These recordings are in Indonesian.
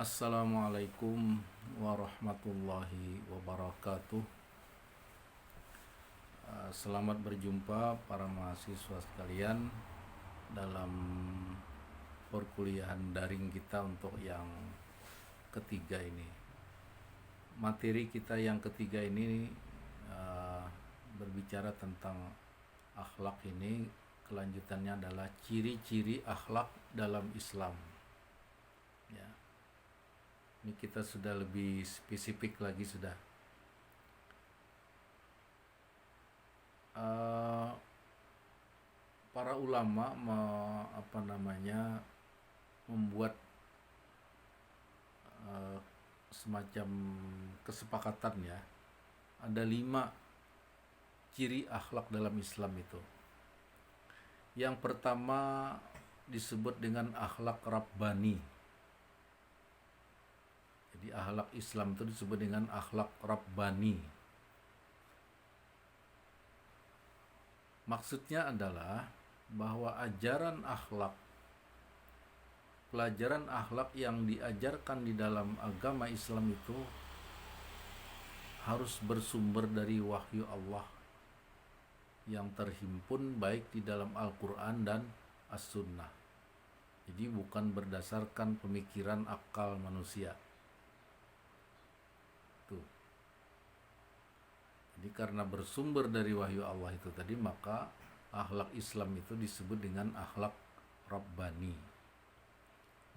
Assalamualaikum warahmatullahi wabarakatuh. Selamat berjumpa para mahasiswa sekalian dalam perkuliahan daring kita untuk yang ketiga ini. Materi kita yang ketiga ini berbicara tentang akhlak ini. Kelanjutannya adalah ciri-ciri akhlak dalam Islam. Ya. Ini kita sudah lebih spesifik lagi sudah. Para ulama membuat semacam kesepakatan ya. Ada 5 ciri akhlak dalam Islam itu. Yang pertama disebut dengan akhlak Rabbani. Jadi akhlak Islam itu disebut dengan akhlak Rabbani. Maksudnya adalah bahwa pelajaran akhlak yang diajarkan di dalam agama Islam itu harus bersumber dari wahyu Allah yang terhimpun baik di dalam Al-Quran dan As-Sunnah. Jadi bukan berdasarkan pemikiran akal manusia. Tuh. Jadi karena bersumber dari wahyu Allah itu tadi, maka akhlak Islam itu disebut dengan akhlak Rabbani.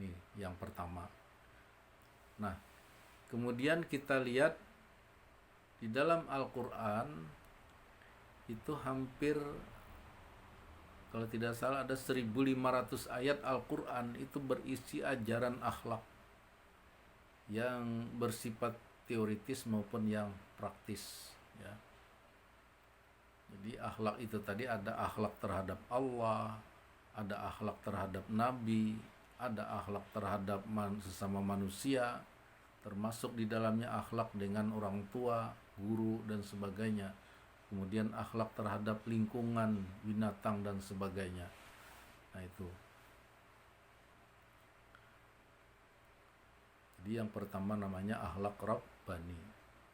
Ini yang pertama. Nah, kemudian kita lihat di dalam Al-Quran itu hampir, kalau tidak salah ada 1500 ayat Al-Quran itu berisi ajaran akhlak yang bersifat teoritis maupun yang praktis ya. Jadi akhlak itu tadi ada akhlak terhadap Allah, ada akhlak terhadap Nabi, ada akhlak terhadap sesama manusia, termasuk di dalamnya akhlak dengan orang tua, guru dan sebagainya. Kemudian akhlak terhadap lingkungan, binatang dan sebagainya. Nah itu. Jadi yang pertama namanya akhlak Rabbani.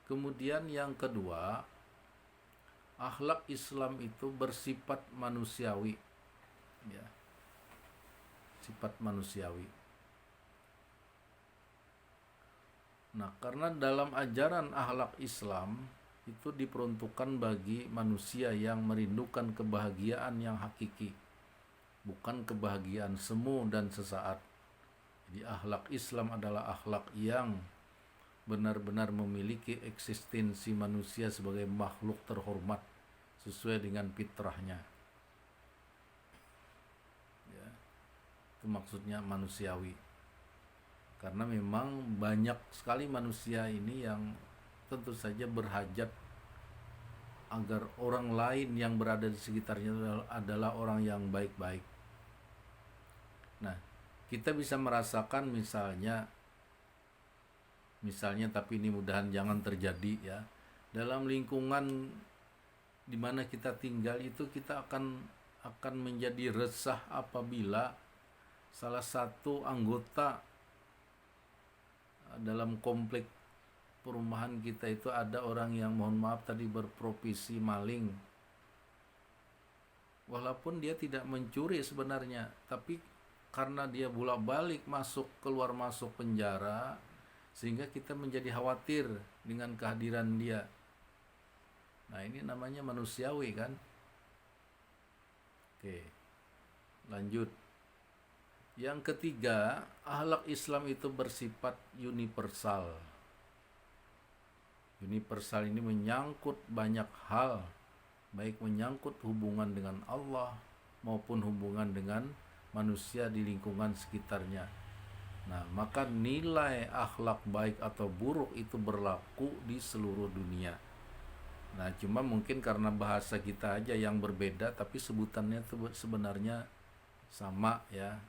Kemudian yang kedua, akhlak Islam itu bersifat manusiawi. Ya. Sifat manusiawi. Nah, karena dalam ajaran akhlak Islam itu diperuntukkan bagi manusia yang merindukan kebahagiaan yang hakiki, bukan kebahagiaan semu dan sesaat. Jadi akhlak Islam adalah akhlak yang benar-benar memiliki eksistensi manusia sebagai makhluk terhormat sesuai dengan fitrahnya. Ya, itu maksudnya manusiawi. Karena memang banyak sekali manusia ini yang tentu saja berhajat agar orang lain yang berada di sekitarnya adalah orang yang baik-baik. Nah, kita bisa merasakan misalnya tapi ini mudahan jangan terjadi ya. Dalam lingkungan di mana kita tinggal itu kita akan menjadi resah apabila salah satu anggota dalam komplek perumahan kita itu ada orang yang mohon maaf tadi berprofesi maling. Walaupun dia tidak mencuri sebenarnya, tapi karena dia bolak-balik keluar masuk penjara, sehingga kita menjadi khawatir dengan kehadiran dia. Nah, ini namanya manusiawi kan? Oke. Lanjut. Yang ketiga, akhlak Islam itu bersifat universal. Universal ini menyangkut banyak hal, baik menyangkut hubungan dengan Allah maupun hubungan dengan manusia di lingkungan sekitarnya. Nah, maka nilai akhlak baik atau buruk itu berlaku di seluruh dunia. Nah, cuma mungkin karena bahasa kita aja yang berbeda, tapi sebutannya itu sebenarnya sama ya.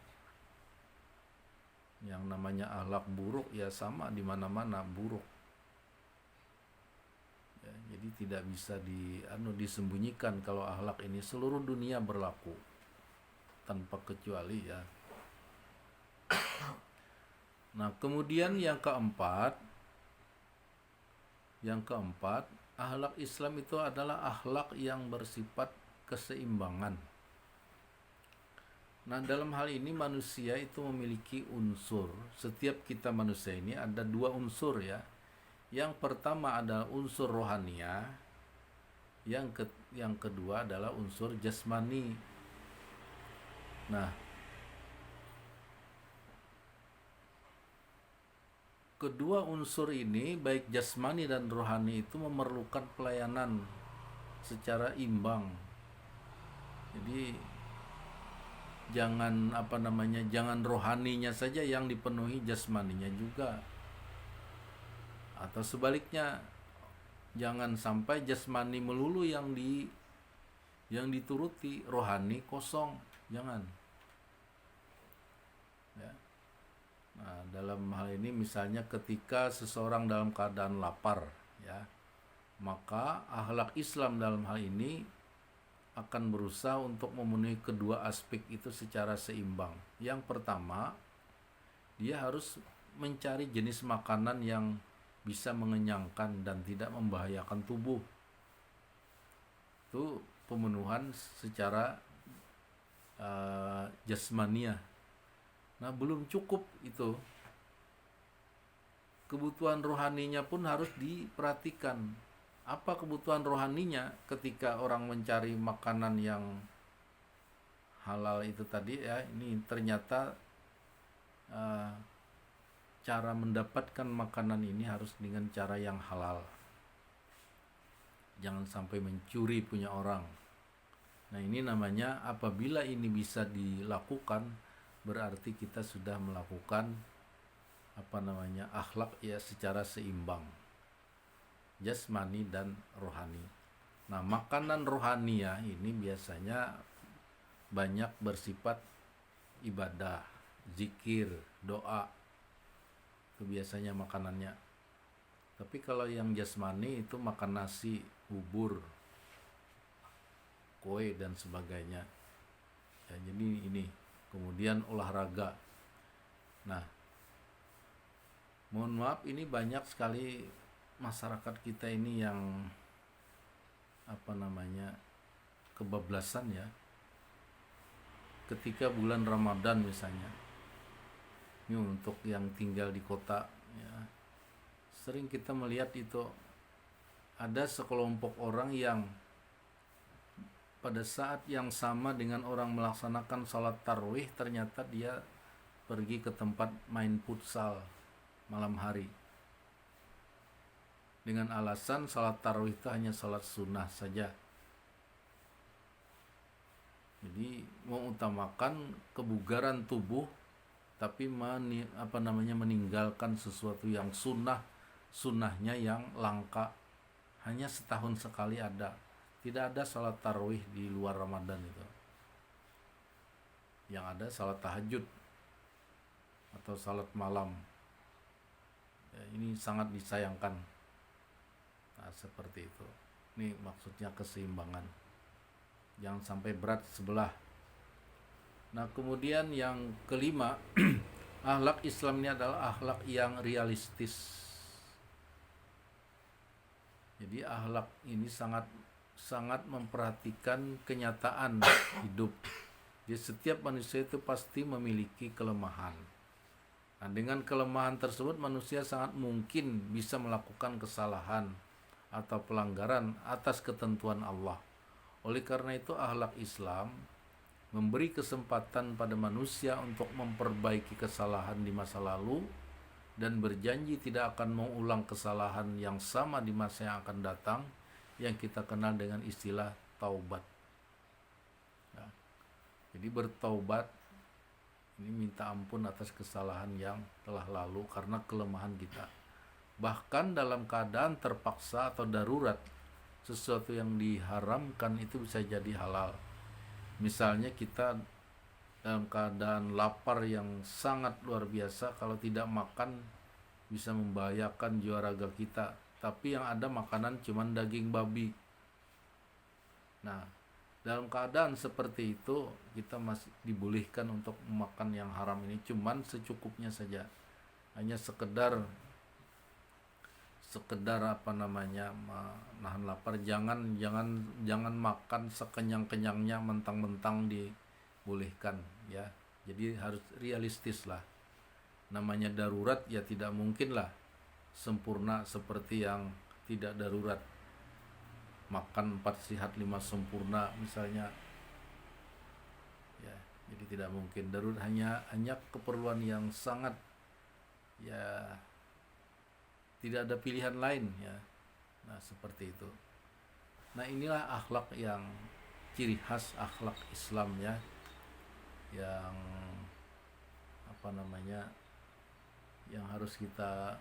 Yang namanya akhlak buruk ya sama di mana-mana buruk. Ya, jadi tidak bisa disembunyikan kalau akhlak ini seluruh dunia berlaku tanpa kecuali ya. Nah, kemudian yang keempat, akhlak Islam itu adalah akhlak yang bersifat keseimbangan. Nah, dalam hal ini manusia itu memiliki unsur. Setiap kita manusia ini ada dua unsur ya. Yang pertama adalah unsur rohania, yang kedua adalah unsur jasmani. Nah, kedua unsur ini baik jasmani dan rohani itu memerlukan pelayanan secara imbang. Jadi jangan rohaninya saja yang dipenuhi, jasmaninya juga. Atau sebaliknya, jangan sampai jasmani melulu yang dituruti, rohani kosong, jangan. Ya. Nah, dalam hal ini misalnya ketika seseorang dalam keadaan lapar, ya, maka akhlak Islam dalam hal ini akan berusaha untuk memenuhi kedua aspek itu secara seimbang. Yang pertama, dia harus mencari jenis makanan yang bisa mengenyangkan dan tidak membahayakan tubuh. Itu pemenuhan secara jasmania. Nah, belum cukup itu. Kebutuhan rohaninya pun harus diperhatikan. Apa kebutuhan rohaninya ketika orang mencari makanan yang halal itu tadi ya, ini ternyata cara mendapatkan makanan ini harus dengan cara yang halal. Jangan sampai mencuri punya orang. Nah, ini namanya apabila ini bisa dilakukan, berarti kita sudah melakukan akhlak ya secara seimbang, jasmani dan rohani. Nah, makanan rohania ini biasanya banyak bersifat ibadah, zikir, doa. Itu biasanya makanannya. Tapi kalau yang jasmani itu makan nasi, bubur, kue dan sebagainya. Ya, jadi ini. Kemudian olahraga. Nah, mohon maaf, ini banyak sekali masyarakat kita ini yang kebablasan ya. Ketika bulan Ramadan misalnya, ini untuk yang tinggal di kota ya, sering kita melihat itu ada sekelompok orang yang pada saat yang sama dengan orang melaksanakan sholat tarawih, ternyata dia pergi ke tempat main futsal malam hari dengan alasan sholat tarawih itu hanya sholat sunnah saja. Jadi mengutamakan kebugaran tubuh, tapi meninggalkan sesuatu yang sunnahnya yang langka, hanya setahun sekali ada. Tidak ada salat tarawih di luar Ramadan itu. Yang ada salat tahajud atau salat malam. Ya, ini sangat disayangkan. Nah, seperti itu. Ini maksudnya keseimbangan. Jangan sampai berat sebelah. Nah, kemudian yang kelima, akhlak Islam ini adalah akhlak yang realistis. Jadi akhlak ini sangat memperhatikan kenyataan hidup. Jadi setiap manusia itu pasti memiliki kelemahan. Nah, dengan kelemahan tersebut manusia sangat mungkin bisa melakukan kesalahan atau pelanggaran atas ketentuan Allah. Oleh karena itu akhlak Islam memberi kesempatan pada manusia untuk memperbaiki kesalahan di masa lalu dan berjanji tidak akan mengulang kesalahan yang sama di masa yang akan datang, yang kita kenal dengan istilah taubat. Nah, jadi bertaubat ini minta ampun atas kesalahan yang telah lalu karena kelemahan kita. Bahkan dalam keadaan terpaksa atau darurat, sesuatu yang diharamkan itu bisa jadi halal. Misalnya kita dalam keadaan lapar yang sangat luar biasa, kalau tidak makan bisa membahayakan jiwa raga kita. Tapi yang ada makanan cuman daging babi. Nah, dalam keadaan seperti itu kita masih dibolehkan untuk makan yang haram ini cuman secukupnya saja. hanya sekedar apa namanya, menahan lapar. Jangan makan sekenyang-kenyangnya, mentang-mentang dibolehkan ya. Jadi harus realistis lah. Namanya darurat ya tidak mungkin lah sempurna seperti yang tidak darurat. Makan 4 sehat 5 sempurna misalnya ya, jadi tidak mungkin. Darurat hanya keperluan yang sangat ya, tidak ada pilihan lain ya. Nah seperti itu. Nah inilah akhlak yang ciri khas akhlak Islam ya, yang apa namanya, yang harus kita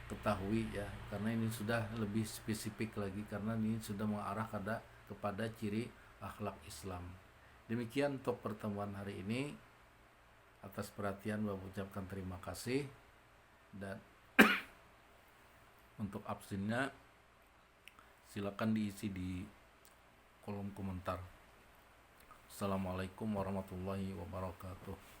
ketahui ya, karena ini sudah lebih spesifik lagi, karena ini sudah mengarah kepada ciri akhlak Islam. Demikian untuk pertemuan hari ini. Atas perhatian Bapak ucapkan terima kasih, dan untuk absennya silakan diisi di kolom komentar. Assalamualaikum warahmatullahi wabarakatuh.